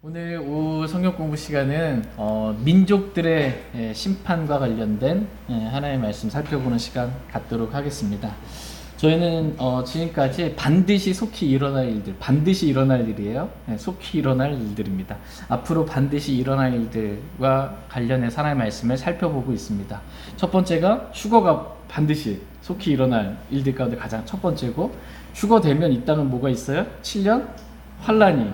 오늘 오후 성경 공부 시간은 민족들의 심판과 관련된 하나님의 말씀 살펴보는 시간 갖도록 하겠습니다. 저희는 지금까지 반드시 속히 일어날 일들, 반드시 일어날 일이에요. 속히 일어날 일들입니다. 앞으로 반드시 일어날 일들과 관련해서 하나님의 말씀을 살펴보고 있습니다. 첫 번째가 휴거가 반드시 속히 일어날 일들 가운데 가장 첫 번째고, 휴거되면 이 땅은 뭐가 있어요? 7년 환란이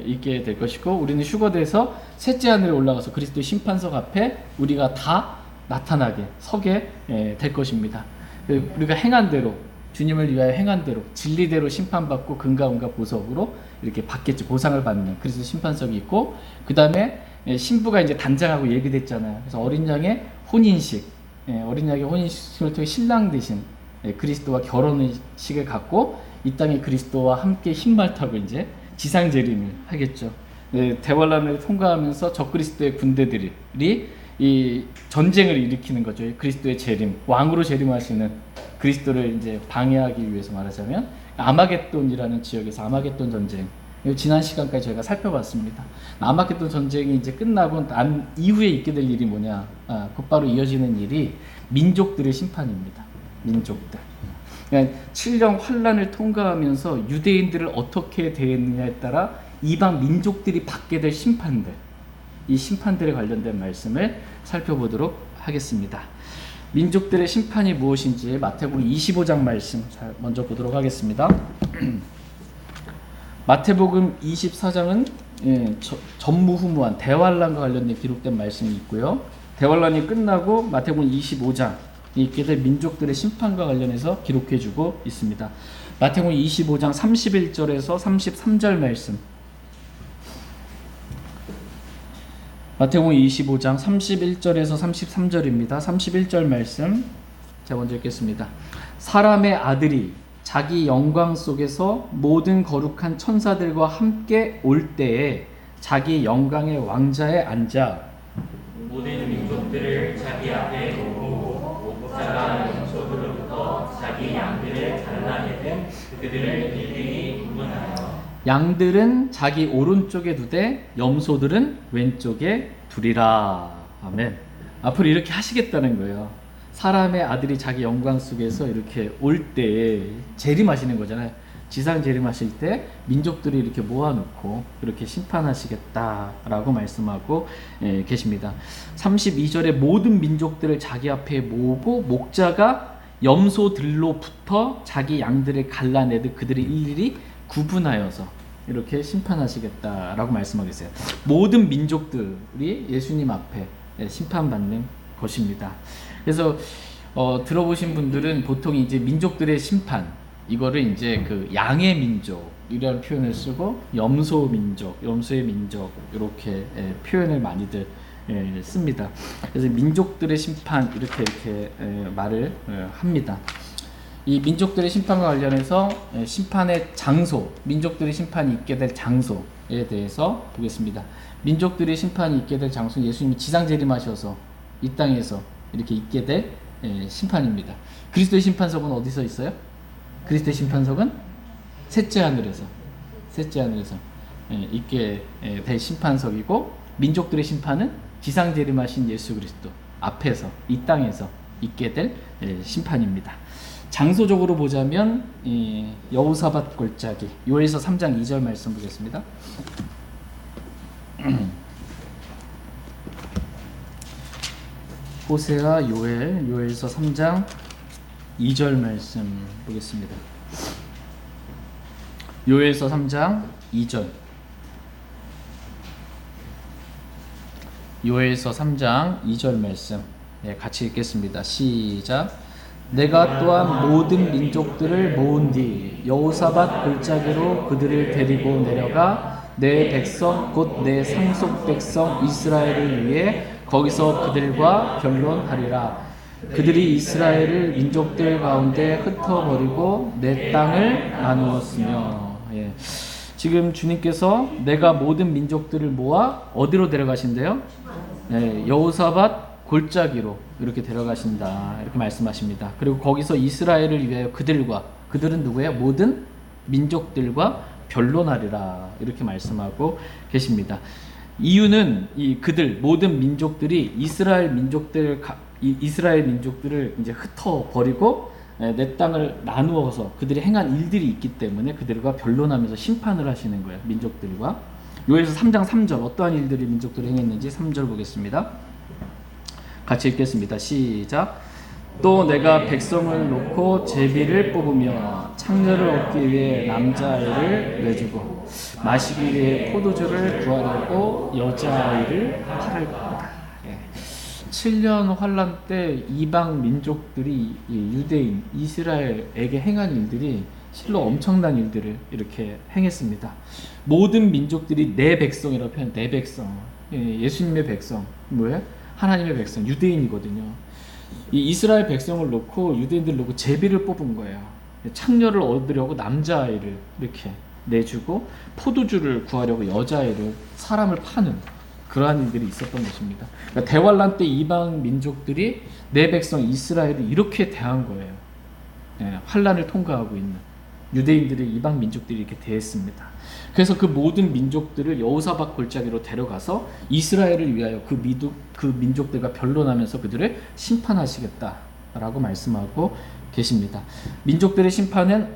있게 될 것이고, 우리는 휴거돼서 셋째 하늘에 올라가서 그리스도의 심판석 앞에 우리가 다 나타나게 서게 될 것입니다. 우리가 행한 대로, 주님을 위하여 행한 대로 진리대로 심판받고 금과 은과 보석으로 이렇게 받겠죠. 보상을 받는 그리스도 심판석이 있고, 그 다음에 신부가 이제 단장하고 얘기됐잖아요. 그래서 어린 양의 혼인식, 어린 양의 혼인식을 통해 신랑 되신 그리스도와 결혼식을 갖고 이 땅에 그리스도와 함께 흰말 타고 이제 지상 재림을 하겠죠. 대환란을 통과하면서 적그리스도의 군대들이 이 전쟁을 일으키는 거죠. 그리스도의 재림, 왕으로 재림하시는 그리스도를 이제 방해하기 위해서 말하자면 아마겟돈이라는 지역에서 아마겟돈 전쟁, 지난 시간까지 저희가 살펴봤습니다. 아마겟돈 전쟁이 이제 끝나고 난 이후에 있게 될 일이 뭐냐? 곧바로 이어지는 일이 민족들의 심판입니다. 민족들. 7년 환란을 통과하면서 유대인들을 어떻게 대했느냐에 따라 이방 민족들이 받게 될 심판들, 이 심판들에 관련된 말씀을 살펴보도록 하겠습니다. 민족들의 심판이 무엇인지 마태복음 25장 말씀 먼저 보도록 하겠습니다. 마태복음 24장은 전무후무한 대환란과 관련된 기록된 말씀이 있고요. 대환란이 끝나고 마태복음 25장 있게 될 민족들의 심판과 관련해서 기록해주고 있습니다. 마태복음 25장 31절에서 33절 말씀. 마태복음 25장 31절에서 33절입니다. 31절 말씀 제가 먼저 읽겠습니다. 사람의 아들이 자기 영광 속에서 모든 거룩한 천사들과 함께 올 때에 자기 영광의 왕자에 앉아 모든 민족들을 자기 앞에 놓고 목자가 염소들로부터 자기 양들을 잘라내든 그들을 일일이 구분하여 양들은 자기 오른쪽에 두되 염소들은 왼쪽에 두리라. 아멘. 앞으로 이렇게 하시겠다는 거예요. 사람의 아들이 자기 영광 속에서 이렇게 올 때에 재림하시는 거잖아요. 지상 재림하실 때 민족들이 이렇게 모아놓고 이렇게 심판하시겠다라고 말씀하고 계십니다. 32절에 모든 민족들을 자기 앞에 모으고 목자가 염소들로부터 자기 양들을 갈라내듯 그들을 일일이 구분하여서 이렇게 심판하시겠다라고 말씀하고 있어요. 모든 민족들이 예수님 앞에 심판받는 것입니다. 그래서 들어보신 분들은 보통 이제 민족들의 심판, 이거를 이제 그 양의 민족이라는 표현을 쓰고 염소 민족, 염소의 민족 이렇게 표현을 많이들 씁니다. 그래서 민족들의 심판 이렇게 말을 합니다. 이 민족들의 심판과 관련해서 심판의 장소, 민족들의 심판이 있게 될 장소에 대해서 보겠습니다. 민족들의 심판이 있게 될 장소는 예수님이 지상 재림하셔서 이 땅에서 이렇게 있게 될 심판입니다. 그리스도의 심판석은 어디서 있어요? 그리스도의 심판석은 셋째 하늘에서 있게 될 심판석이고, 민족들의 심판은 지상 재림하신 예수 그리스도 앞에서 이 땅에서 있게 될 심판입니다. 장소적으로 보자면 여호사밧 골짜기, 요엘서 3장 2절 말씀 보겠습니다. 호세아, 요엘서 3장 2절 말씀 보겠습니다. 요엘서 3장 2절. 요엘서 3장 2절 말씀 같이 읽겠습니다. 시작. 내가 또한 모든 민족들을 모은 뒤 여호사밧 골짜기로 그들을 데리고 내려가 내 백성 곧 내 상속 백성 이스라엘을 위해 거기서 그들과 변론하리라. 그들이 이스라엘을 민족들 가운데 흩어버리고 내 땅을 나누었으며. 지금 주님께서 내가 모든 민족들을 모아 어디로 데려가신대요? 여호사밧 골짜기로 이렇게 데려가신다, 이렇게 말씀하십니다. 그리고 거기서 이스라엘을 위하여 그들은 누구예요? 모든 민족들과 변론하리라 이렇게 말씀하고 계십니다. 이유는 이 그들 모든 민족들이 이스라엘 민족들을 이제 흩어 버리고 내 땅을 나누어서 그들이 행한 일들이 있기 때문에 그들과 변론하면서 심판을 하시는 거예요. 민족들과. 요에서 3장 3절 어떠한 일들이 민족들이 행했는지 3절 보겠습니다. 같이 읽겠습니다. 시작. 또 내가 백성을 놓고 제비를 뽑으며 창녀를 얻기 위해 남자아이를 내주고 마시기 위해 포도주를 구하려고 여자아이를 팔을 거다. 7년 환란 때 이방 민족들이 유대인 이스라엘에게 행한 일들이 실로 엄청난 일들을 이렇게 행했습니다. 모든 민족들이 내 백성이라고 표현. 내 백성. 예수님의 백성. 뭐예요? 하나님의 백성. 유대인이거든요. 이 이스라엘 백성을 놓고 유대인들을 놓고 제비를 뽑은 거예요. 창녀를 얻으려고 남자아이를 이렇게 내주고 포도주를 구하려고 여자아이를 사람을 파는 그러한 일들이 있었던 것입니다. 그러니까 대환란 때 이방 민족들이 내 백성 이스라엘을 이렇게 대한 거예요. 환란을 통과하고 있는 유대인들이 이방 민족들이 이렇게 대했습니다. 그래서 그 모든 민족들을 여호사밧 골짜기로 데려가서 이스라엘을 위하여 그 민족들과 변론하면서 그들을 심판하시겠다라고 말씀하고 계십니다. 민족들의 심판은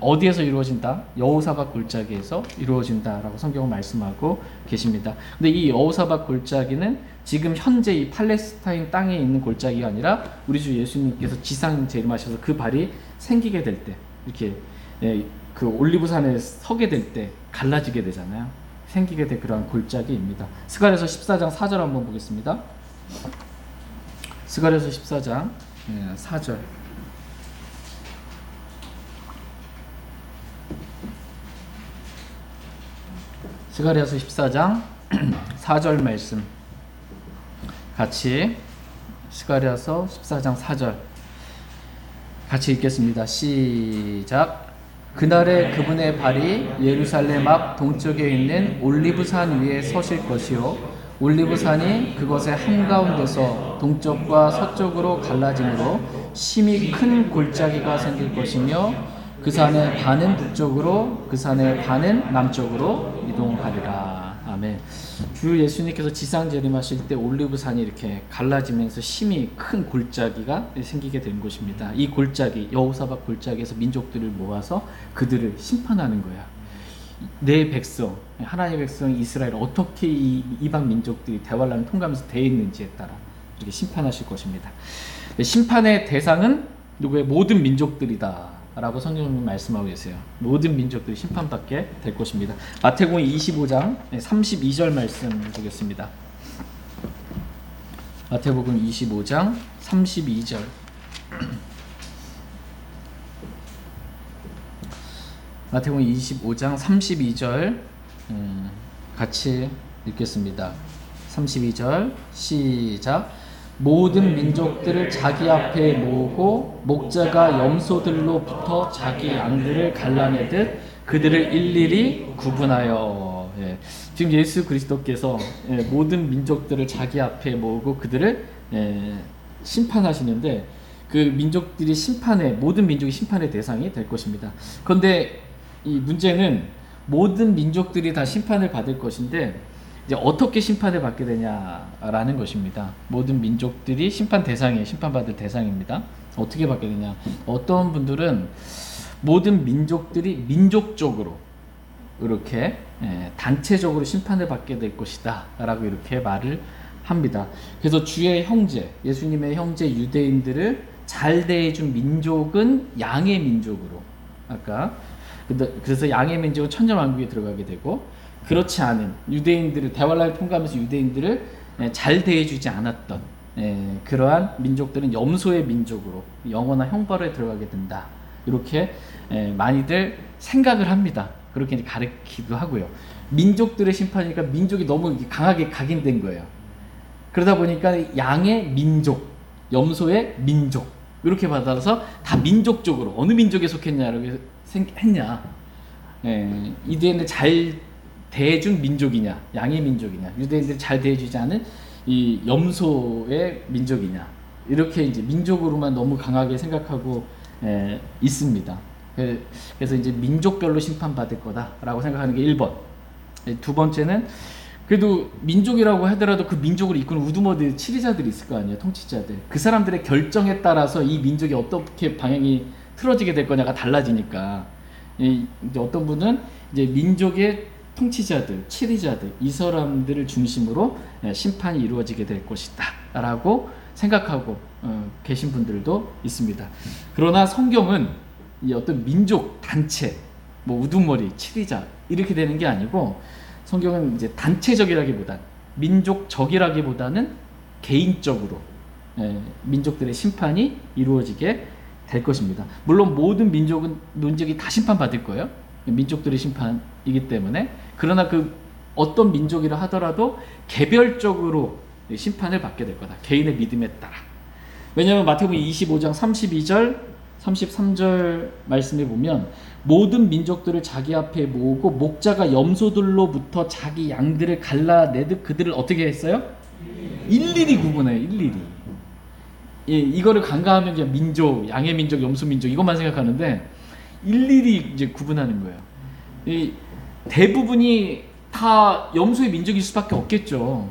어디에서 이루어진다? 여호사밧 골짜기에서 이루어진다라고 성경은 말씀하고 계십니다. 근데 이 여호사밧 골짜기는 지금 현재 이 팔레스타인 땅에 있는 골짜기가 아니라 우리 주 예수님께서 지상 재림하셔서 그 발이 생기게 될 때 이렇게 그 올리브산에 서게 될 때 갈라지게 되잖아요. 생기게 될 그러한 골짜기입니다. 스가랴서 14장 4절 한번 보겠습니다. 스가랴서 14장 4절. 스가랴서 14장 4절 말씀 같이 스가랴서 14장 4절 같이 읽겠습니다. 시작. 그날에 그분의 발이 예루살렘 앞 동쪽에 있는 올리브산 위에 서실 것이요 올리브산이 그것의 한가운데서 동쪽과 서쪽으로 갈라짐으로 심히 큰 골짜기가 생길 것이며 그 산의 반은 북쪽으로 그 산의 반은 남쪽으로 이동하리라. 아멘. 주 예수님께서 지상 재림하실 때 올리브산이 이렇게 갈라지면서 심히 큰 골짜기가 생기게 된 것입니다. 이 골짜기 여호사밧 골짜기에서 민족들을 모아서 그들을 심판하는 거야. 내 백성 하나님의 백성 이스라엘 어떻게 이 이방 민족들이 대환란을 통과하면서 대했는지에 따라 이렇게 심판하실 것입니다. 심판의 대상은 누구의 모든 민족들이다 라고 성경은 말씀하고 계세요. 모든 민족들이 심판받게 될 것입니다. 마태복음 25장 32절 말씀 보겠습니다. 마태복음 25장 32절 마태복음 25장 32절 같이 읽겠습니다. 32절 시작. 모든 민족들을 자기 앞에 모으고 목자가 염소들로부터 자기 양들을 갈라내듯 그들을 일일이 구분하여. 지금 예수 그리스도께서 모든 민족들을 자기 앞에 모으고 그들을 심판하시는데 그 민족들이 모든 민족이 심판의 대상이 될 것입니다. 그런데 이 문제는 모든 민족들이 다 심판을 받을 것인데 이제 어떻게 심판을 받게 되냐라는 것입니다. 모든 민족들이 심판받을 대상입니다. 어떻게 받게 되냐? 어떤 분들은 모든 민족들이 민족적으로 이렇게 단체적으로 심판을 받게 될 것이다라고 이렇게 말을 합니다. 그래서 주의 형제, 예수님의 형제 유대인들을 잘 대해준 민족은 양의 민족으로 그래서 양의 민족은 천년왕국에 들어가게 되고 그렇지 않은 유대인들을 대환란을 통과하면서 유대인들을 잘 대해주지 않았던 그러한 민족들은 염소의 민족으로 영원한 형벌에 들어가게 된다. 이렇게 많이들 생각을 합니다. 그렇게 이제 가르치기도 하고요. 민족들의 심판이니까 민족이 너무 강하게 각인된 거예요. 그러다 보니까 양의 민족, 염소의 민족 이렇게 받아서 다 민족적으로 어느 민족에 속했냐라고 했냐. 이들은 잘 대해준 민족이냐, 양의 민족이냐, 유대인들이 잘 대해주지 않은 이 염소의 민족이냐, 이렇게 이제 민족으로만 너무 강하게 생각하고 있습니다. 그래서 이제 민족별로 심판받을 거다라고 생각하는 게 1번. 두 번째는 그래도 민족이라고 하더라도 그 민족을 이끄는 우두머리 치리자들이 있을 거 아니에요. 통치자들. 그 사람들의 결정에 따라서 이 민족이 어떻게 방향이 틀어지게 될 거냐가 달라지니까 이제 어떤 분은 이제 민족의 통치자들, 치리자들 이 사람들을 중심으로 심판이 이루어지게 될 것이다 라고 생각하고 계신 분들도 있습니다. 그러나 성경은 이 어떤 민족, 단체, 뭐 우두머리, 치리자 이렇게 되는 게 아니고 성경은 이제 단체적이라기보단 민족적이라기보다는 개인적으로 민족들의 심판이 이루어지게 될 것입니다. 물론 모든 민족이 다 심판받을 거예요. 민족들의 심판이기 때문에. 그러나 그 어떤 민족이라 하더라도 개별적으로 심판을 받게 될 거다. 개인의 믿음에 따라. 왜냐하면 마태복음 25장 32절 33절 말씀에 보면 모든 민족들을 자기 앞에 모으고 목자가 염소들로부터 자기 양들을 갈라내듯 그들을 어떻게 했어요? 일일이 구분해요. 일일이. 예, 이거를 간과하면 그냥 민족, 양의 민족, 염소 민족 이것만 생각하는데 일일이 이제 구분하는 거예요. 이 대부분이 다 염소의 민족일 수밖에 없겠죠.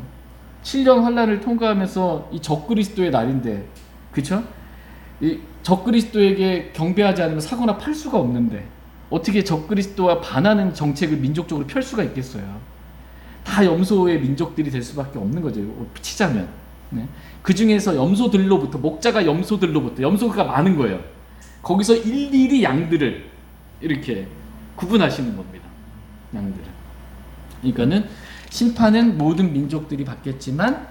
7년 환란을 통과하면서 이 적그리스도의 날인데, 그렇죠? 이 적그리스도에게 경배하지 않으면 사거나 팔 수가 없는데 어떻게 적그리스도와 반하는 정책을 민족적으로 펼 수가 있겠어요? 다 염소의 민족들이 될 수밖에 없는 거죠. 치자면. 네. 그 중에서 염소들로부터 목자가 염소들로부터 염소가 많은 거예요. 거기서 일일이 양들을 이렇게 구분하시는 겁니다. 양들을. 그러니까는 심판은 모든 민족들이 받겠지만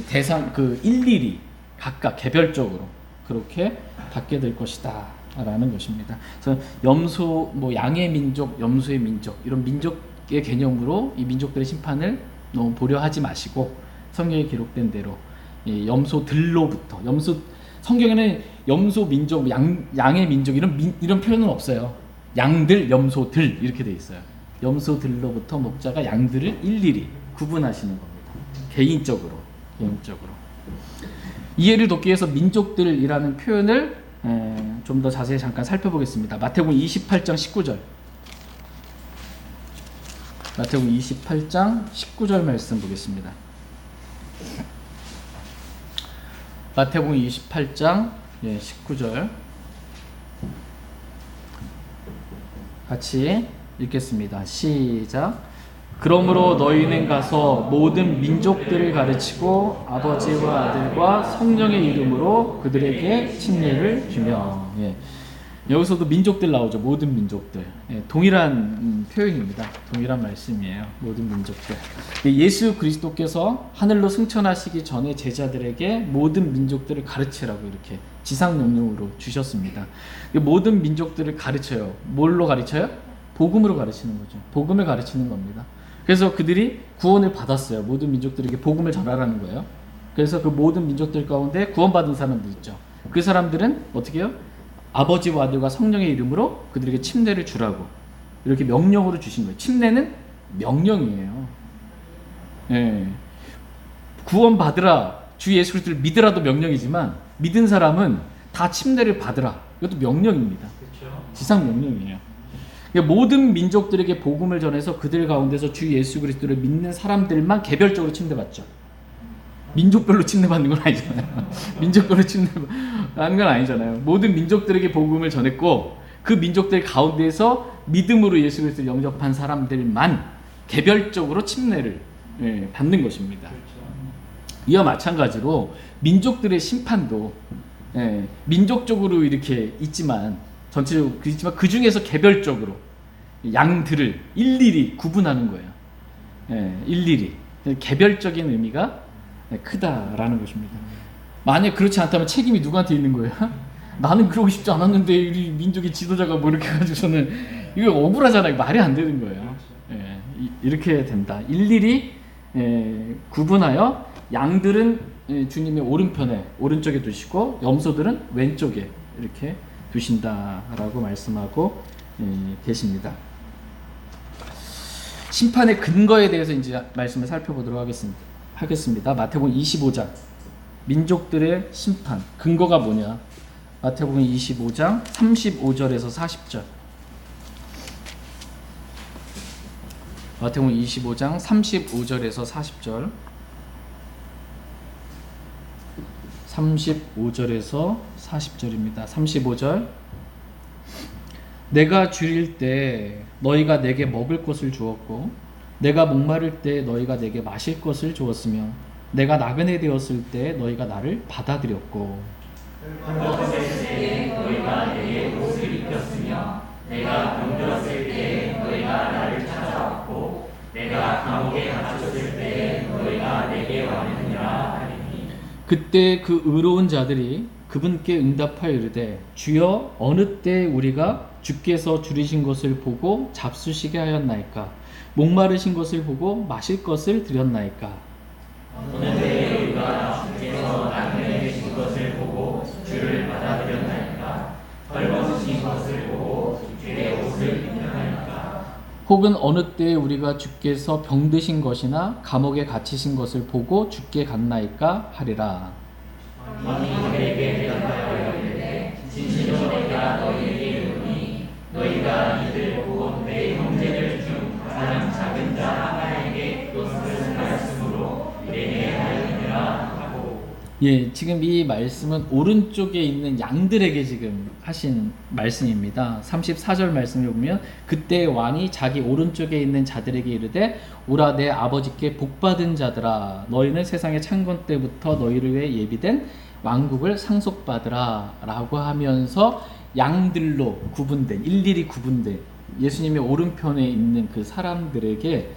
대상 그 일일이 각각 개별적으로 그렇게 받게 될 것이다 라는 것입니다. 그래서 염소, 뭐 양의 민족, 염소의 민족 이런 민족의 개념으로 이 민족들의 심판을 너무 보려하지 마시고 성경에 기록된 대로 염소들로부터 성경에는 염소 민족, 양의 민족 이런 표현은 없어요. 양들, 염소들 이렇게 돼 있어요. 염소들로부터 목자가 양들을 일일이 구분하시는 겁니다. 개인적으로. 이해를 돕기 위해서 민족들이라는 표현을 좀 더 자세히 잠깐 살펴보겠습니다. 마태복음 28장 19절. 마태복음 28장 19절 말씀 보겠습니다. 마태복음 28장 19절 같이 읽겠습니다. 시작. 그러므로 너희는 가서 모든 민족들을 가르치고 아버지와 아들과 성령의 이름으로 그들에게 침례를 주며. 여기서도 민족들 나오죠. 모든 민족들. 동일한 표현입니다. 동일한 말씀이에요. 모든 민족들. 예수 그리스도께서 하늘로 승천하시기 전에 제자들에게 모든 민족들을 가르치라고 이렇게 지상명령으로 주셨습니다. 모든 민족들을 가르쳐요. 뭘로 가르쳐요? 복음으로 가르치는 거죠. 복음을 가르치는 겁니다. 그래서 그들이 구원을 받았어요. 모든 민족들에게 복음을 전하라는 거예요. 그래서 그 모든 민족들 가운데 구원받은 사람들 있죠. 그 사람들은 어떻게 해요? 아버지와 아들과 성령의 이름으로 그들에게 침례를 주라고 이렇게 명령으로 주신 거예요. 침례는 명령이에요. 구원받으라, 주 예수 그리스도를 믿으라도 명령이지만 믿은 사람은 다 침례를 받으라. 이것도 명령입니다. 지상 명령이에요. 모든 민족들에게 복음을 전해서 그들 가운데서 주 예수 그리스도를 믿는 사람들만 개별적으로 침례받죠. 민족별로 침례받는 건 아니잖아요. 민족별로 침례받는 건 아니잖아요. 모든 민족들에게 복음을 전했고 그 민족들 가운데서 믿음으로 예수 그리스도를 영접한 사람들만 개별적으로 침례를 받는 것입니다. 이와 마찬가지로 민족들의 심판도 민족적으로 이렇게 있지만 전체적으로 있지만 그 중에서 개별적으로 양들을 일일이 구분하는 거예요. 일일이 개별적인 의미가 크다라는 것입니다. 만약 그렇지 않다면 책임이 누구한테 있는 거예요? 나는 그러고 싶지 않았는데 우리 민족의 지도자가 뭐 이렇게 해가지고서는 이거 억울하잖아요. 말이 안 되는 거예요. 이렇게 된다. 일일이 구분하여 양들은 주님의 오른쪽에 두시고 염소들은 왼쪽에 이렇게 두신다라고 말씀하고 계십니다. 심판의 근거에 대해서 이제 말씀을 살펴보도록 하겠습니다. 마태복음 25장 민족들의 심판 근거가 뭐냐? 마태복음 25장 35절에서 40절. 마태복음 25장 35절에서 40절. 35절에서 40절입니다. 35절. 내가 줄일 때 너희가 내게 먹을 것을 주었고 내가 목마를 때 너희가 내게 마실 것을 주었으며 내가 나그네 되었을 때 너희가 나를 받아들였고 헐벗었을 때 너희가 내게 옷을 입혔으며 내가 병들었을 때 너희가 나를 찾아왔고 내가 감옥에 갇혔을 때 너희가 내게 왔느니라 하리니. 그때 그 의로운 자들이 그분께 응답하여 이르되 주여 어느 때 우리가 주께서 줄이신 것을 보고 잡수시게 하였나이까 목마르신 것을 보고 마실 것을 드렸나이까. 어느 때에 우리가 주께서 나그네 되신 것을 보고 주를 받아들였나이까 헐벗으신 것을 보고 주의 옷을 입혔나이까. 혹은 어느 때에 우리가 주께서 병드신 것이나 감옥에 갇히신 것을 보고 주께 갔나이까 하리라. 왕이 그들에게 대답하여 이르되 진실로 내가 너희에게 이르노니 너희가 이들 곧 내 형제들 중 가장 작은 자 하나에게 그것을 하였으므로 내게 하였느니라 하고. 예, 지금 이 말씀은 오른쪽에 있는 양들에게 지금 하신 말씀입니다. 34절 말씀을 보면 그때 왕이 자기 오른쪽에 있는 자들에게 이르되 오라 내 아버지께 복받은 자들아 너희는 세상의 창건 때부터 너희를 위해 예비된 왕국을 상속받으라 라고 하면서 양들로 구분된 일일이 구분된 예수님의 오른편에 있는 그 사람들에게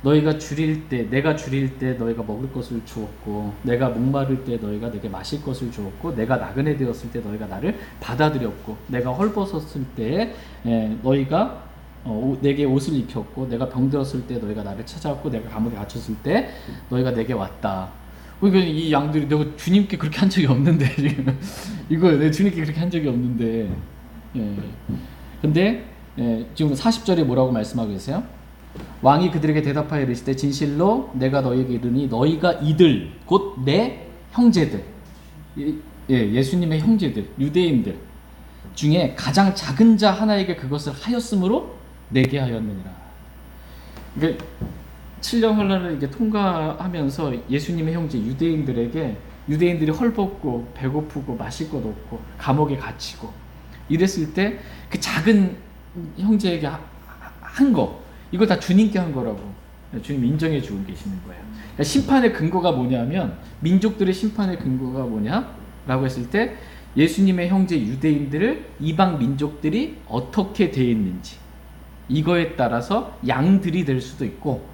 너희가 줄일 때 내가 줄일 때 너희가 먹을 것을 주었고 내가 목마를 때 너희가 내게 마실 것을 주었고 내가 나그네 되었을 때 너희가 나를 받아들였고 내가 헐벗었을 때 너희가 내게 옷을 입혔고 내가 병들었을 때 너희가 나를 찾아왔고 내가 감옥에 갇혔을 때 너희가 내게 왔다. 그러니까 이 양들이 내가 주님께 그렇게 한 적이 없는데 지금 이거 내가 주님께 그렇게 한 적이 없는데 근데 지금 40절에 뭐라고 말씀하고 계세요? 왕이 그들에게 대답하여 이르시되 진실로 내가 너희에게 이르니 너희가 이들 곧 내 형제들 예수님의 형제들 유대인들 중에 가장 작은 자 하나에게 그것을 하였으므로 내게 하였느니라. 그러니까 7년 환란을 이게 통과하면서 예수님의 형제 유대인들에게 유대인들이 헐벗고 배고프고 마실 것 없고 감옥에 갇히고 이랬을 때 그 작은 형제에게 한 거 이걸 다 주님께 한 거라고 주님 인정해 주고 계시는 거예요. 그러니까 심판의 근거가 뭐냐면 민족들의 심판의 근거가 뭐냐라고 했을 때 예수님의 형제 유대인들을 이방 민족들이 어떻게 대했는지 이거에 따라서 양들이 될 수도 있고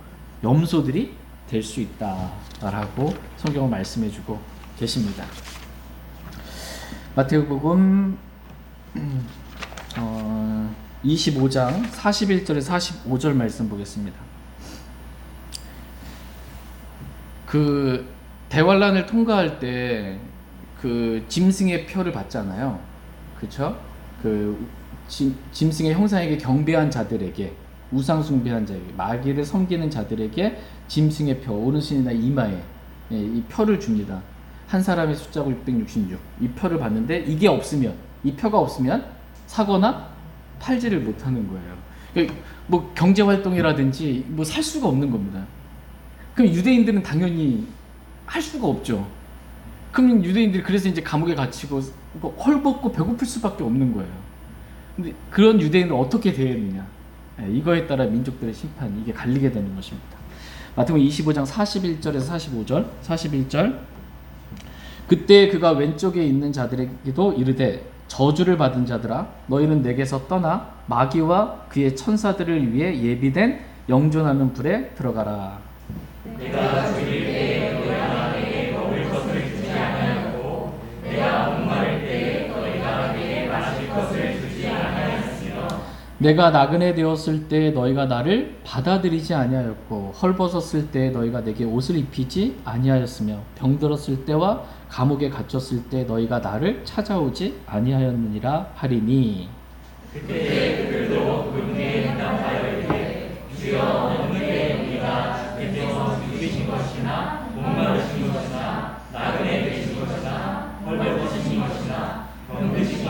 염소들이 될 수 있다라고 성경은 말씀해 주고 계십니다. 마태복음 25장 41절에서 45절 말씀 보겠습니다. 그 대환란을 통과할 때 그 짐승의 표를 받잖아요. 그렇죠? 그 짐승의 형상에게 경배한 자들에게 우상 숭배한 자에게 마귀를 섬기는 자들에게 짐승의 표 오른손이나 이마에 이 표를 줍니다. 한 사람의 숫자가 666. 이 표를 받는데 이게 없으면 이 표가 없으면 사거나 팔지를 못하는 거예요. 그러니까 뭐 경제 활동이라든지 뭐 살 수가 없는 겁니다. 그럼 유대인들은 당연히 할 수가 없죠. 그럼 유대인들이 그래서 이제 감옥에 갇히고 헐벗고 배고플 수밖에 없는 거예요. 근데 그런 유대인을 어떻게 대했느냐? 이거에 따라 민족들의 심판이 이게 갈리게 되는 것입니다. 마태복음 25장 41절에서 45절 41절 그때 그가 왼쪽에 있는 자들에게도 이르되 저주를 받은 자들아 너희는 내게서 떠나 마귀와 그의 천사들을 위해 예비된 영존하는 불에 들어가라. 내가 줄일 때 너희가 내게 먹을 것을 주지 아니하였고 내가 목마를 때 너희가 내게 마실 것을 주지 아니하였으며 내가 나그네 되었을 때 너희가 나를 받아들이지 아니하였고 헐벗었을 때 너희가 내게 옷을 입히지 아니하였으며 병들었을 때와 감옥에 갇혔을 때 너희가 나를 찾아오지 아니하였느니라 하리니. 그때 그들도 그분께 대답하여 이르되 주여 어느 때 우리가 주께서 죽이신 것이나 목마르신 것이나 나그네 되신 것이나 헐벗으신 것이나 병드신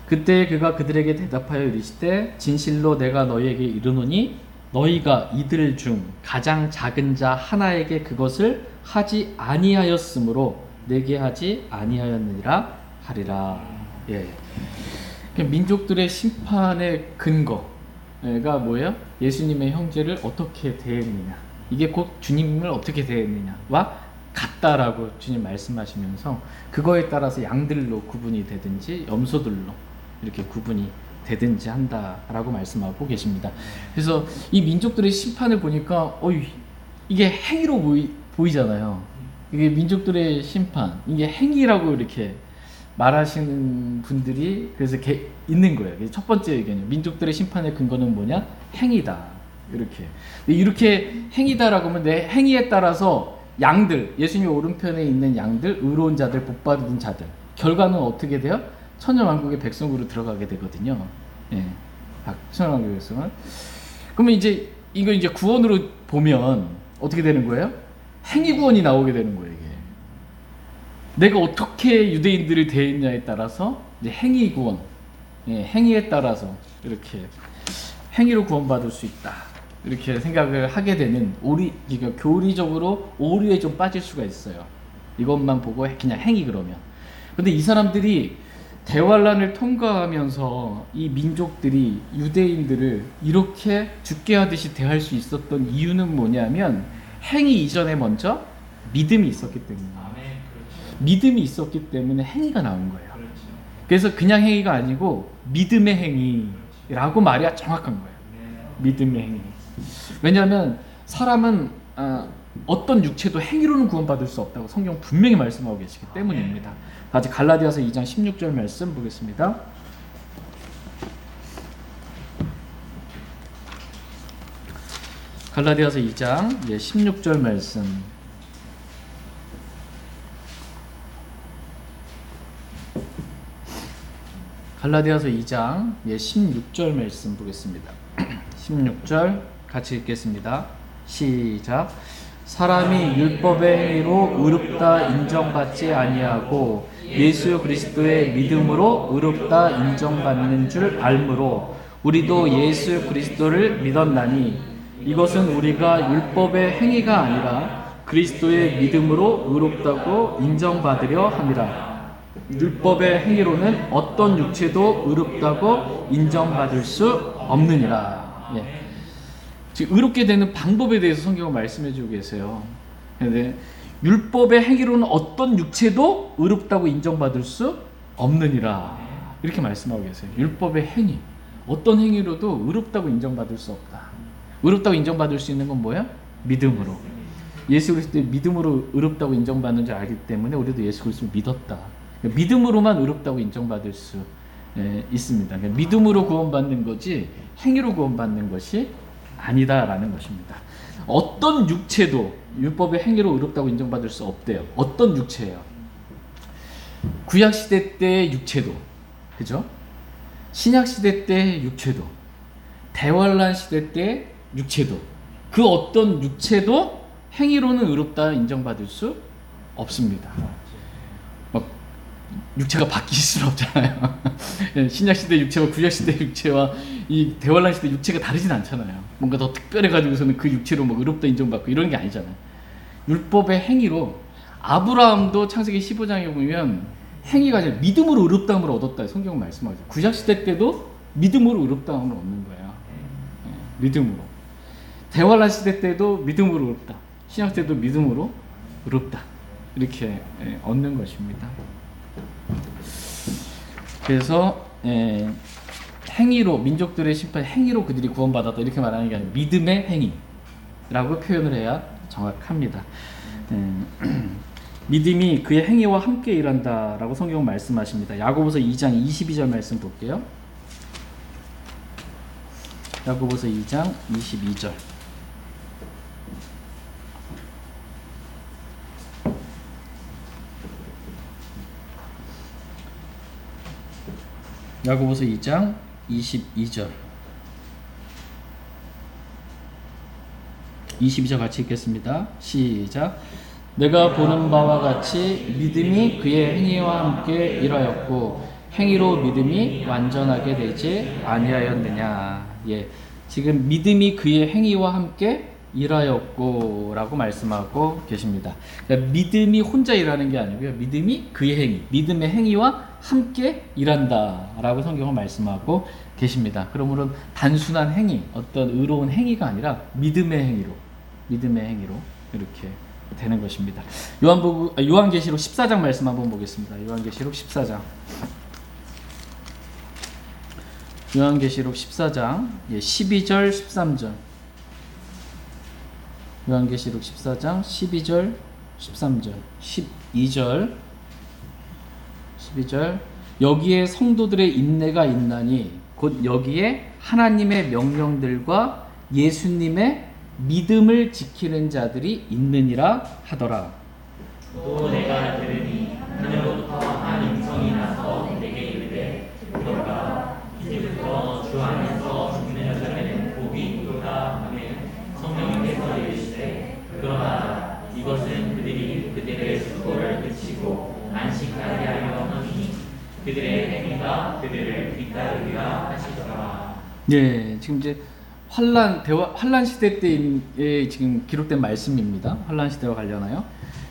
그때 그가 그들에게 대답하여 이르시되 진실로 내가 너희에게 이르노니 너희가 이들 중 가장 작은 자 하나에게 그것을 하지 아니하였으므로 내게 하지 아니하였느니라 하리라. 예. 민족들의 심판의 근거가 뭐예요? 예수님의 형제를 어떻게 대했느냐. 이게 곧 주님을 어떻게 대했느냐와 같다라고 주님 말씀하시면서 그거에 따라서 양들로 구분이 되든지 염소들로 이렇게 구분이 되든지 한다라고 말씀하고 계십니다. 그래서 이 민족들의 심판을 보니까 이게 행위로 보이잖아요. 이게 민족들의 심판, 이게 행위라고 이렇게 말하시는 분들이 그래서 있는 거예요. 첫 번째 의견이에요. 민족들의 심판의 근거는 뭐냐? 행위다. 이렇게 행위다라고 하면 내 행위에 따라서 양들, 예수님 오른편에 있는 양들, 의로운 자들, 복받은 자들, 결과는 어떻게 돼요? 천년왕국의 백성으로 들어가게 되거든요. 예, 천년왕국의 백성은. 그러면 이제 이거 이제 구원으로 보면 어떻게 되는 거예요? 행위 구원이 나오게 되는 거예요. 이게 내가 어떻게 유대인들을 대했냐에 따라서 이제 행위 구원, 예, 행위에 따라서 이렇게 행위로 구원받을 수 있다. 이렇게 생각을 하게 되는 그러니까 교리적으로 오류에 좀 빠질 수가 있어요. 이것만 보고 그냥 행위 그러면. 근데 이 사람들이 대환란을 통과하면서 이 민족들이 유대인들을 이렇게 죽게 하듯이 대할 수 있었던 이유는 뭐냐면 행위 이전에 먼저 믿음이 있었기 때문이에요. 그렇죠. 믿음이 있었기 때문에 행위가 나온 거예요. 그렇죠. 그래서 그냥 행위가 아니고 믿음의 행위라고 말해야 정확한 거예요. 믿음의 행위. 왜냐하면 사람은 어떤 육체도 행위로는 구원받을 수 없다고 성경 분명히 말씀하고 계시기 때문입니다. 다시 갈라디아서 2장 16절 말씀 보겠습니다. 갈라디아서 2장 16절 말씀. 갈라디아서 2장 16절 말씀 보겠습니다. 16절 같이 읽겠습니다. 시작. 사람이 율법의 행위로 의롭다 인정받지 아니하고 예수 그리스도의 믿음으로 의롭다 인정받는 줄 알므로 우리도 예수 그리스도를 믿었나니 이것은 우리가 율법의 행위가 아니라 그리스도의 믿음으로 의롭다고 인정받으려 함이라. 율법의 행위로는 어떤 육체도 의롭다고 인정받을 수 없느니라. 예. 지금 의롭게 되는 방법에 대해서 성경은 말씀해 주고 계세요. 근데 율법의 행위로는 어떤 육체도 의롭다고 인정받을 수 없느니라. 이렇게 말씀하고 계세요. 율법의 행위. 어떤 행위로도 의롭다고 인정받을 수 없다. 의롭다고 인정받을 수 있는 건 뭐야? 믿음으로. 예수 그리스도의 믿음으로 의롭다고 인정받는 줄 알기 때문에 우리도 예수 그리스도를 믿었다. 그러니까 믿음으로만 의롭다고 인정받을 수 있습니다. 그러니까 믿음으로 구원받는 거지 행위로 구원받는 것이 아니다라는 것입니다. 어떤 육체도 율법의 행위로 의롭다고 인정받을 수 없대요. 어떤 육체예요? 구약 시대 때의 육체도, 그죠? 신약 시대 때의 육체도, 대환란 시대 때의 육체도, 그 어떤 육체도 행위로는 의롭다 인정받을 수 없습니다. 육체가 바뀔 수는 없잖아요. 신약 시대 육체와 구약 시대 육체와 이 대환란 시대 육체가 다르진 않잖아요. 뭔가 더 특별해가지고서는 그 육체로 뭐 의롭다 인정받고 이런 게 아니잖아요. 율법의 행위로 아브라함도 창세기 15장에 보면 행위가 아니라 믿음으로 의롭다함을 얻었다 성경은 말씀하죠. 구약 시대 때도 믿음으로 의롭다함을 얻는 거예요. 믿음으로. 대환란 시대 때도 믿음으로 의롭다. 신약 때도 믿음으로 의롭다. 이렇게 얻는 것입니다. 그래서 행위로 민족들의 심판 행위로 그들이 구원받았다 이렇게 말하는 게 아니라 믿음의 행위라고 표현을 해야 정확합니다. 믿음이 그의 행위와 함께 일한다라고 성경은 말씀하십니다. 야고보서 2장 22절 말씀 볼게요. 야고보서 2장 22절. 야고보서 2장 22절. 22절 같이 읽겠습니다. 시작. 내가 보는 바와 같이 믿음이 그의 행위와 함께 일하였고 행위로 믿음이 완전하게 되지 아니하였느냐. 예, 지금 믿음이 그의 행위와 함께 일하였고라고 말씀하고 계십니다. 그러니까 믿음이 혼자 일하는 게 아니고요. 믿음이 그의 행위, 믿음의 행위와 함께 일한다라고 성경은 말씀하고 계십니다. 그러므로 단순한 행위, 어떤 의로운 행위가 아니라 믿음의 행위로 이렇게 되는 것입니다. 요한계시록 14장 말씀 한번 보겠습니다. 요한계시록 14장. 요한계시록 14장 12절 13절. 요한계시록 14장 12절 13절 12절 여기에 성도들의 인내가 있나니 곧 여기에 하나님의 명령들과 예수님의 믿음을 지키는 자들이 있느니라 하더라. 또 내가 들으니 하늘로부터 한 음성이 나서 내게 이르되 들어가 이제부터 주 안에서 죽는 자들에게는 복이 있도다 하며 성령께서 이르시되 그러나 이것은 그들이 그들의 수고를 그치고 안식하게 하려 하니 그들의 행위가 그들을 뒤따르리라 하시더라. 네, 지금 이제 환란 시대 때에 지금 기록된 말씀입니다. 환란 시대와 관련하여.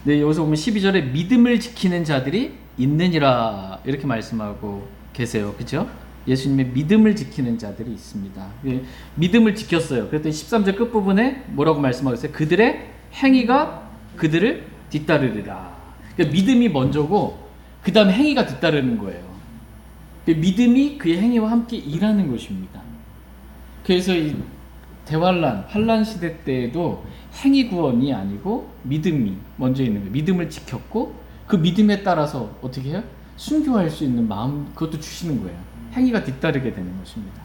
네, 여기서 보면 12절에 믿음을 지키는 자들이 있느니라 이렇게 말씀하고 계세요. 그렇죠? 예수님의 믿음을 지키는 자들이 있습니다. 예, 믿음을 지켰어요. 그랬더니 13절 끝부분에 뭐라고 말씀하고 있어요? 그들의 행위가 그들을 뒤따르리라. 그러니까 믿음이 먼저고 그 다음에 행위가 뒤따르는 거예요. 믿음이 그의 행위와 함께 일하는 것입니다. 그래서 이 환란 시대 때에도 행위 구원이 아니고 믿음이 먼저 있는 거예요. 믿음을 지켰고 그 믿음에 따라서 어떻게 해요? 순교할 수 있는 마음, 그것도 주시는 거예요. 행위가 뒤따르게 되는 것입니다.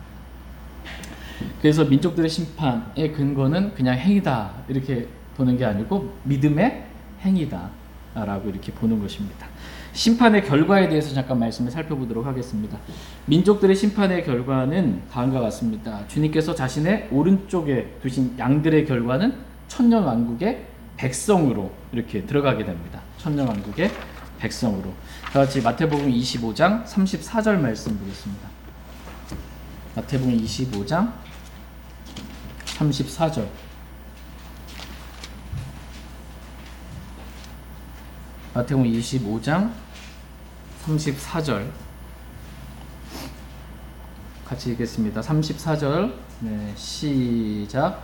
그래서 민족들의 심판의 근거는 그냥 행위다 이렇게 보는 게 아니고 믿음의 행위다 라고 이렇게 보는 것입니다. 심판의 결과에 대해서 잠깐 말씀을 살펴보도록 하겠습니다. 민족들의 심판의 결과는 다음과 같습니다. 주님께서 자신의 오른쪽에 두신 양들의 결과는 천년왕국의 백성으로 이렇게 들어가게 됩니다. 천년왕국의 백성으로. 다같이 마태복음 25장 34절 말씀 보겠습니다. 마태복음 25장 34절. 마태복음 25장 34절 같이 읽겠습니다. 34절 네, 시작.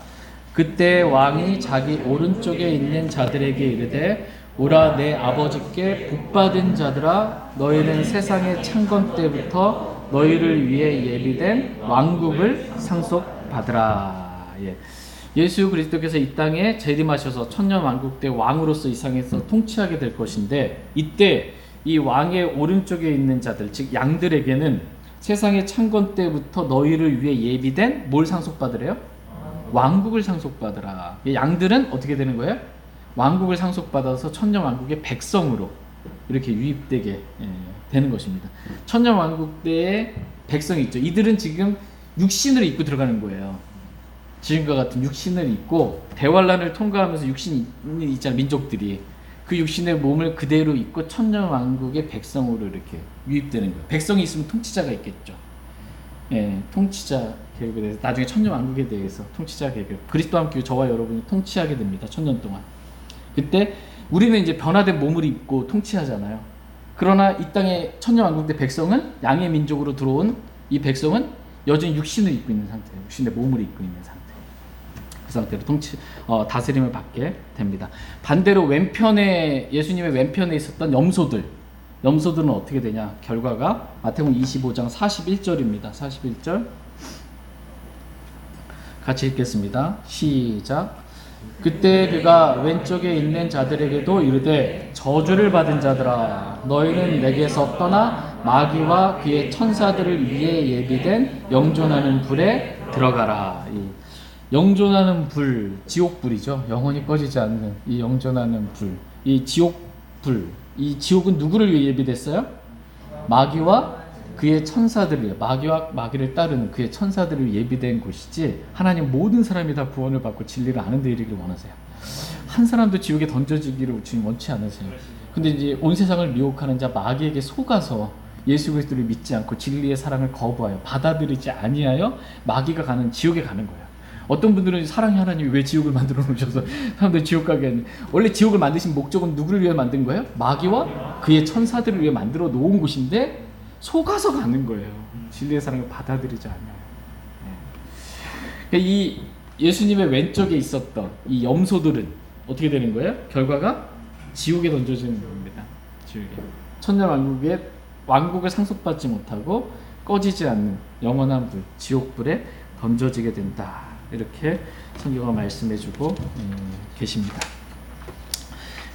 그때 왕이 자기 오른쪽에 있는 자들에게 이르되 오라 내 아버지께 복받은 자들아 너희는 세상의 창건 때부터 너희를 위해 예비된 왕국을 상속받으라. 예. 예수 그리스도께서 이 땅에 재림하셔서 천년왕국 때 왕으로서 이 상에서 통치하게 될 것인데 이때 이 왕의 오른쪽에 있는 자들 즉 양들에게는 세상의 창건 때부터 너희를 위해 예비된 뭘 상속받으래요? 왕국을 상속받으라. 양들은 어떻게 되는 거예요? 왕국을 상속받아서 천년왕국의 백성으로 이렇게 유입되게 되는 것입니다. 천년왕국 때의 백성이 있죠. 이들은 지금 육신을 입고 들어가는 거예요. 지금과 같은 육신을 입고 대환란을 통과하면서 육신이 있잖아요. 민족들이 그 육신의 몸을 그대로 입고 천년왕국의 백성으로 이렇게 유입되는 거예요. 백성이 있으면 통치자가 있겠죠. 예, 통치자 계급에 대해서 나중에 천년왕국에 대해서 통치자 계급 그리스도와 함께 저와 여러분이 통치하게 됩니다. 천년 동안. 그때 우리는 이제 변화된 몸을 입고 통치하잖아요. 그러나 이 땅의 천년왕국 때 백성은 양의 민족으로 들어온 이 백성은 여전히 육신을 입고 있는 상태예요. 육신의 몸을 입고 있는 상태. 그 상태로 다스림을 받게 됩니다. 반대로 왼편에 예수님의 왼편에 있었던 염소들은 어떻게 되냐? 결과가 마태복음 25장 41절입니다. 41절 같이 읽겠습니다. 시작. 그때 그가 왼쪽에 있는 자들에게도 이르되 저주를 받은 자들아 너희는 내게서 떠나 마귀와 그의 천사들을 위해 예비된 영존하는 불에 들어가라. 이 영존하는 불, 지옥불이죠. 영원히 꺼지지 않는 이 영존하는 불, 이 지옥불, 이 지옥은 누구를 위해 예비됐어요? 마귀와 그의 천사들이에요. 마귀와 마귀를 따르는 그의 천사들을 예비된 곳이지 하나님 모든 사람이 다 구원을 받고 진리를 아는 데 이르기를 원하세요. 한 사람도 지옥에 던져지기를 주님 원치 않으세요. 근데 이제 온 세상을 미혹하는 자 마귀에게 속아서 예수 그리스도를 믿지 않고 진리의 사랑을 거부하여 받아들이지 아니하여 마귀가 가는 지옥에 가는 거예요. 어떤 분들은 사랑의 하나님이 왜 지옥을 만들어 놓으셔서 사람들이 지옥 가게 하는, 원래 지옥을 만드신 목적은 누구를 위해 만든 거예요? 마귀와 그의 천사들을 위해 만들어 놓은 곳인데 속아서 가는 거예요. 진리의 사랑을 받아들이지 않아요. 그러니까 이 예수님의 왼쪽에 있었던 이 염소들은 어떻게 되는 거예요? 결과가 지옥에 던져지는 겁니다. 지옥에. 천년왕국의 왕국을 상속받지 못하고 꺼지지 않는 영원한 불, 지옥불에 던져지게 된다. 이렇게 성경은 말씀해주고 계십니다.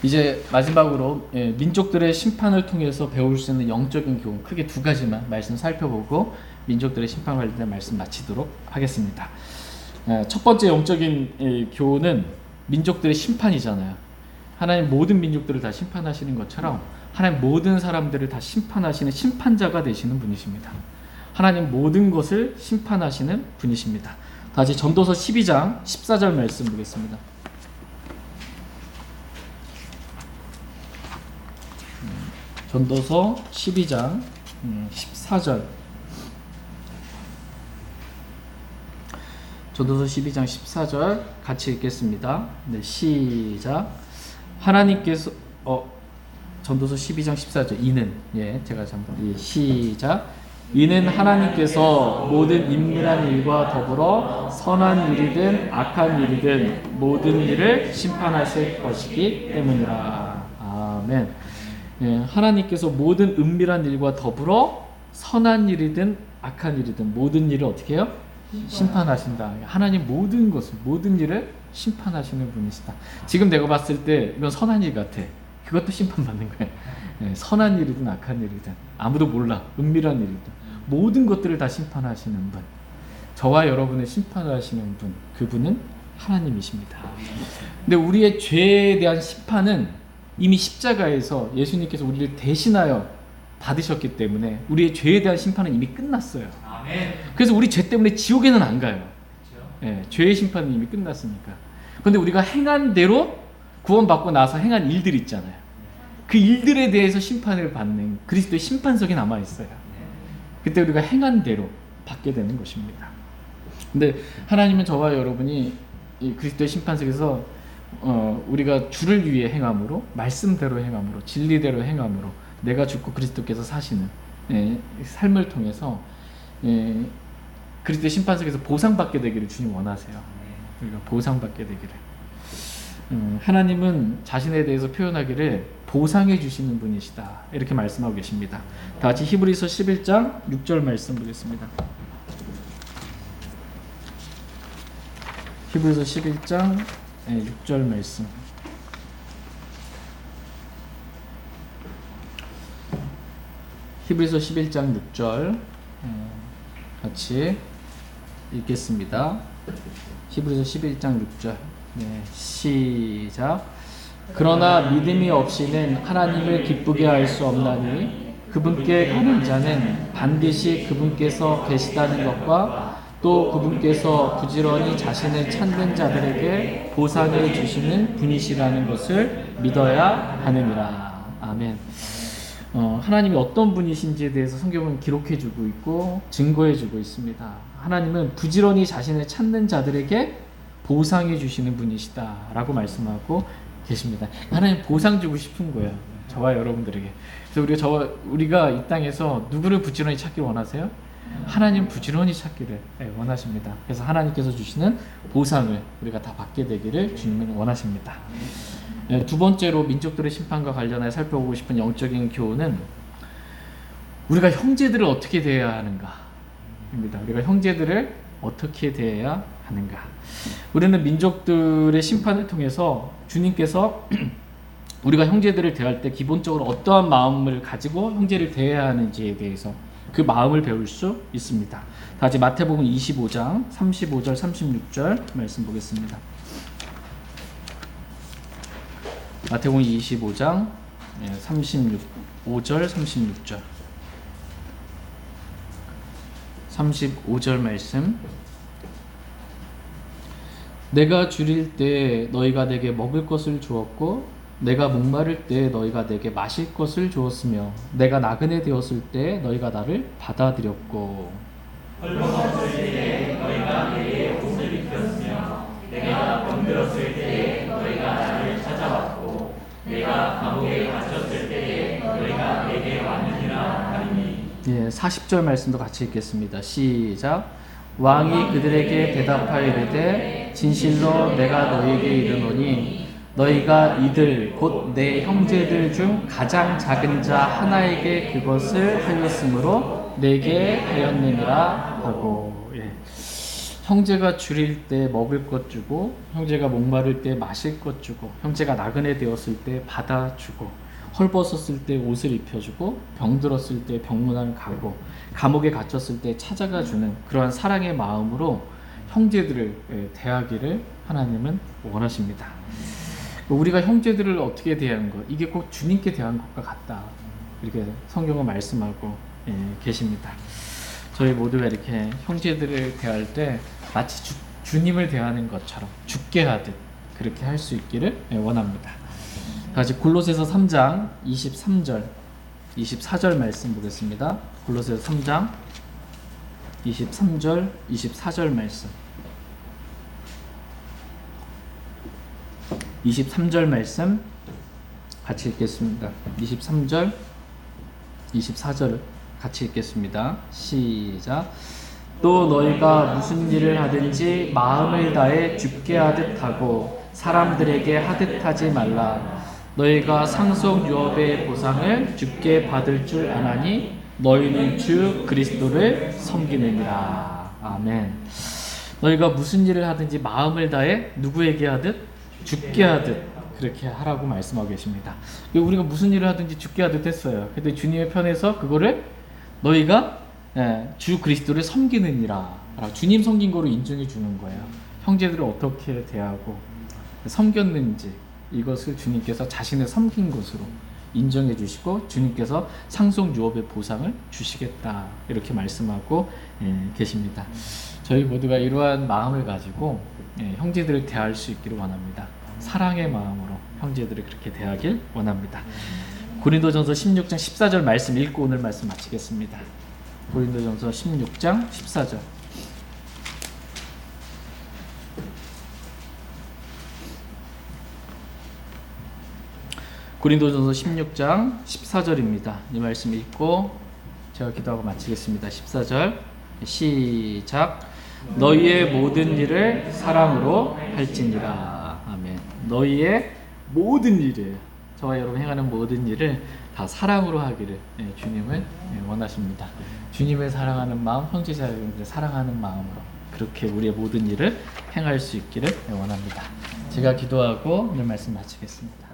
이제 마지막으로 민족들의 심판을 통해서 배울 수 있는 영적인 교훈 크게 두 가지만 말씀 살펴보고 민족들의 심판 관련된 말씀 마치도록 하겠습니다. 첫 번째 영적인 교훈은 민족들의 심판이잖아요. 하나님 모든 민족들을 다 심판하시는 것처럼 하나님 모든 사람들을 다 심판하시는 심판자가 되시는 분이십니다. 하나님 모든 것을 심판하시는 분이십니다. 다시 전도서 12장 14절 말씀 보겠습니다. 전도서 12장 14절. 전도서 12장 14절 같이 읽겠습니다. 네, 시작. 하나님께서 전도서 12장 14절 이는 제가 잠깐 시작. 이는 하나님께서 모든 인물한 일과 더불어 선한 일이든 악한 일이든 모든 일을 심판하실 것이기 때문이라. 아멘. 하나님께서 모든 은밀한 일과 더불어 선한 일이든 악한 일이든 모든 일을 어떻게 해요? 심판하신다. 하나님 모든 것을, 모든 일을 심판하시는 분이시다. 지금 내가 봤을 때 이건 선한 일 같아. 그것도 심판받는 거예요. 선한 일이든 악한 일이든 아무도 몰라. 은밀한 일이든 모든 것들을 다 심판하시는 분, 저와 여러분을 심판하시는 분, 그분은 하나님이십니다. 근데 우리의 죄에 대한 심판은 이미 십자가에서 예수님께서 우리를 대신하여 받으셨기 때문에 우리의 죄에 대한 심판은 이미 끝났어요. 그래서 우리 죄 때문에 지옥에는 안 가요. 죄의 심판은 이미 끝났으니까. 그런데 우리가 행한 대로 구원받고 나서 행한 일들 있잖아요. 그 일들에 대해서 심판을 받는 그리스도의 심판석이 남아있어요. 그때 우리가 행한 대로 받게 되는 것입니다. 근데 하나님은 저와 여러분이 이 그리스도의 심판석에서 우리가 주를 위해 행함으로, 말씀대로 행함으로, 진리대로 행함으로 내가 죽고 그리스도께서 사시는 삶을 통해서 그리스도의 심판석에서 보상받게 되기를 주님 원하세요. 우리가 보상받게 되기를. 하나님은 자신에 대해서 표현하기를 보상해 주시는 분이시다. 이렇게 말씀하고 계십니다. 다 같이 히브리서 11장 6절 말씀 보겠습니다. 히브리서 11장 6절 말씀. 히브리서 11장 6절 같이 읽겠습니다. 히브리서 11장 6절. 시작. 그러나 믿음이 없이는 하나님을 기쁘게 할 수 없나니 그분께 가는 자는 반드시 그분께서 계시다는 것과 또 그분께서 부지런히 자신을 찾는 자들에게 보상해 주시는 분이시라는 것을 믿어야 하느니라. 아멘. 하나님이 어떤 분이신지에 대해서 성경은 기록해주고 있고 증거해주고 있습니다. 하나님은 부지런히 자신을 찾는 자들에게 보상해 주시는 분이시다 라고 말씀하고 계십니다. 하나님 보상 주고 싶은 거예요. 저와 여러분들에게. 그래서 우리가 이 땅에서 누구를 부지런히 찾기를 원하세요? 하나님 부지런히 찾기를 원하십니다. 그래서 하나님께서 주시는 보상을 우리가 다 받게 되기를 주님은 원하십니다. 두 번째로 민족들의 심판과 관련해 살펴보고 싶은 영적인 교훈은 우리가 형제들을 어떻게 대해야 하는가입니다. 우리가 형제들을 어떻게 대해야 하는가. 우리는 민족들의 심판을 통해서 주님께서 우리가 형제들을 대할 때 기본적으로 어떠한 마음을 가지고 형제를 대해야 하는지에 대해서 그 마음을 배울 수 있습니다. 다시 마태복음 25장 35절 36절 말씀 보겠습니다. 마태복음 25장 35절 36절 35절 말씀. 내가 줄일 때 너희가 내게 먹을 것을 주었고 내가 목마를 때 너희가 내게 마실 것을 주었으며 내가 나그네 되었을 때 너희가 나를 받아들였고 헐벗었을 때에 너희가 내게 옷을 입혔으며 내가 병들었을 때에 너희가 나를 찾아왔고 내가 감옥에 갇혔을 때에 너희가 내게 왔느니라 하리니. 예, 40절 말씀도 같이 읽겠습니다. 시작. 왕이 그들에게 대답하여 이르되 진실로 내가 너희에게 이르노니 너희가 이들 곧 내 형제들 중 가장 작은 자 하나에게 그것을 하였으므로 내게 하였느니라 하고. 예. 형제가 줄일 때 먹을 것 주고 형제가 목마를 때 마실 것 주고 형제가 나그네 되었을 때 받아주고 헐벗었을 때 옷을 입혀주고 병들었을 때 병문안 가고 감옥에 갇혔을 때 찾아가 주는 그러한 사랑의 마음으로 형제들을 대하기를 하나님은 원하십니다. 우리가 형제들을 어떻게 대하는 것, 이게 꼭 주님께 대한 것과 같다, 이렇게 성경은 말씀하고 계십니다. 저희 모두가 이렇게 형제들을 대할 때 마치 주님을 대하는 것처럼 죽게 하듯 그렇게 할 수 있기를 원합니다. 다시 골로새서 3장 23절 24절 말씀 보겠습니다. 골로새서 3장 23절 24절 말씀 23절 말씀 같이 읽겠습니다. 23절 24절 같이 읽겠습니다. 시작. 또 너희가 무슨 일을 하든지 마음을 다해 죽게 하듯 하고 사람들에게 하듯 하지 말라. 너희가 상속 유업의 보상을 죽게 받을 줄 아나니 너희는 주 그리스도를 섬기느니라. 아멘. 너희가 무슨 일을 하든지 마음을 다해 누구에게 하듯? 죽게 하듯 그렇게 하라고 말씀하고 계십니다. 우리가 무슨 일을 하든지 죽게 하듯 했어요. 근데 주님의 편에서 그거를 너희가 주 그리스도를 섬기느니라, 주님 섬긴 거로 인정해 주는 거예요. 형제들을 어떻게 대하고 섬겼는지 이것을 주님께서 자신을 섬긴 것으로 인정해 주시고 주님께서 상속 유업의 보상을 주시겠다, 이렇게 말씀하고 계십니다. 저희 모두가 이러한 마음을 가지고 형제들을 대할 수 있기를 원합니다. 사랑의 마음으로 형제들을 그렇게 대하길 원합니다. 고린도전서 16장 14절 말씀 읽고 오늘 말씀 마치겠습니다. 고린도전서 16장 14절. 고린도전서 16장 14절입니다. 이 말씀 읽고 제가 기도하고 마치겠습니다. 14절 시작. 너희의 모든 일을 사랑으로 할지니라. 아멘. 너희의 모든 일을, 저와 여러분 행하는 모든 일을 다 사랑으로 하기를 주님은 원하십니다. 주님을 사랑하는 마음, 형제자들을 사랑하는 마음으로 그렇게 우리의 모든 일을 행할 수 있기를 원합니다. 제가 기도하고 오늘 말씀 마치겠습니다.